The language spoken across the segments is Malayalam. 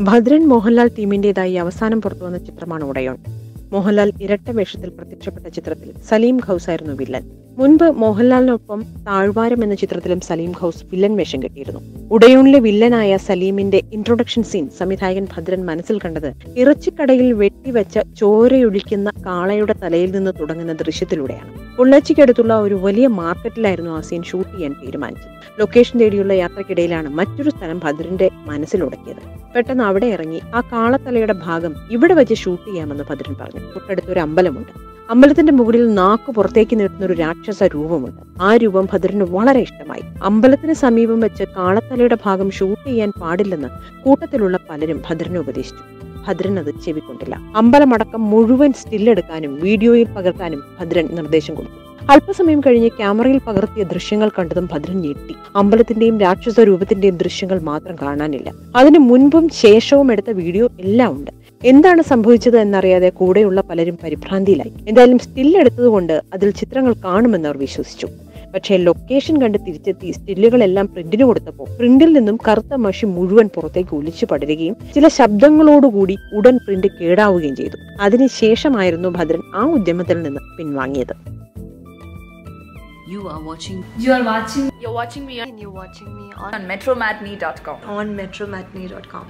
ഭദ്രൻ മോഹൻലാൽ ടീമിന്റേതായി അവസാനം പുറത്തുവന്ന ചിത്രമാണ് ഉടയോൺ. മോഹൻലാൽ ഇരട്ട വേഷത്തിൽ പ്രത്യക്ഷപ്പെട്ട ചിത്രത്തിൽ സലീം ഖൗസ് ആയിരുന്നു വില്ലൻ. മുൻപ് മോഹൻലാലിനൊപ്പം താഴ്വാരം എന്ന ചിത്രത്തിലും സലീം ഖൗസ് വില്ലൻ വേഷം കെട്ടിയിരുന്നു. ഉടയോണിലെ വില്ലനായ സലീമിന്റെ ഇൻട്രൊഡക്ഷൻ സീൻ സംവിധായകൻ ഭദ്രൻ മനസ്സിൽ കണ്ടത് ഇറച്ചിക്കടയിൽ വെട്ടിവെച്ച ചോരയൊഴിക്കുന്ന കാളയുടെ തലയിൽ നിന്ന് തുടങ്ങുന്ന ദൃശ്യത്തിലൂടെയാണ്. പൊള്ളാച്ചിക്കടുത്തുള്ള ഒരു വലിയ മാർക്കറ്റിലായിരുന്നു ആ സീൻ ഷൂട്ട് ചെയ്യാൻ തീരുമാനിച്ചത്. ലൊക്കേഷൻ തേടിയുള്ള യാത്രക്കിടയിലാണ് മറ്റൊരു സ്ഥലം ഭദ്രന്റെ മനസ്സിലുടക്കിയത്. പെട്ടെന്ന് അവിടെ ഇറങ്ങി ആ കാളത്തലയുടെ ഭാഗം ഇവിടെ വെച്ച് ഷൂട്ട് ചെയ്യാമെന്ന് ഭദ്രൻ പറഞ്ഞു. തൊട്ടടുത്തൊരു അമ്പലമുണ്ട്. അമ്പലത്തിന്റെ മുകളിൽ നാക്ക് പുറത്തേക്ക് നീട്ടുന്ന ഒരു രാക്ഷസ രൂപമുണ്ട്. ആ രൂപം ഭദ്രന് വളരെ ഇഷ്ടമായി. അമ്പലത്തിന് സമീപം വെച്ച് കാളത്തലയുടെ ഭാഗം ഷൂട്ട് ചെയ്യാൻ പാടില്ലെന്ന് കൂട്ടത്തിലുള്ള പലരും ഭദ്രനെ ഉപദേശിച്ചു. ഭദ്രൻ അത് ചെവിക്കൊണ്ടില്ല. അമ്പലമടക്കം മുഴുവൻ സ്റ്റില്ലെടുക്കാനും വീഡിയോയിൽ പകർത്താനും ഭദ്രൻ നിർദ്ദേശം കൊടുത്തു. അല്പസമയം കഴിഞ്ഞ് ക്യാമറയിൽ പകർത്തിയ ദൃശ്യങ്ങൾ കണ്ടതും ഭദ്രൻ ഞെട്ടി. അമ്പലത്തിന്റെയും രാക്ഷസ രൂപത്തിന്റെയും ദൃശ്യങ്ങൾ മാത്രം കാണാനില്ല. അതിന് മുൻപും ശേഷവും എടുത്ത വീഡിയോ എല്ലാം ഉണ്ട്. എന്താണ് സംഭവിച്ചത് എന്നറിയാതെ കൂടെയുള്ള പലരും പരിഭ്രാന്തിയിലായി. എന്തായാലും സ്റ്റില്ലെടുത്തതുകൊണ്ട് അതിൽ ചിത്രങ്ങൾ കാണുമെന്ന് അവർ വിശ്വസിച്ചു. പക്ഷേ ലൊക്കേഷൻ കണ്ട് തിരിച്ചെത്തി സ്റ്റില്ലുകളെല്ലാം പ്രിന്റിന് കൊടുത്തപ്പോൾ പ്രിന്റിൽ നിന്നും കറുത്ത മഷി മുഴുവൻ പുറത്തേക്ക് ഒലിച്ചു പടരുകയും ചില ശബ്ദങ്ങളോടുകൂടി ഉടൻ പ്രിന്റ് കേടാവുകയും ചെയ്തു. അതിനുശേഷമായിരുന്നു ഭദ്രൻ ആ ഉദ്യമത്തിൽ നിന്ന് പിൻവാങ്ങിയത്. You're watching me on metromatney.com. on metromatney.com.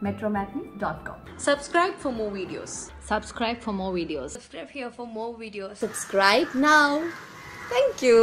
metromatney.com. Subscribe for more videos. Subscribe for more videos. Subscribe here for more videos. Subscribe now. Thank you.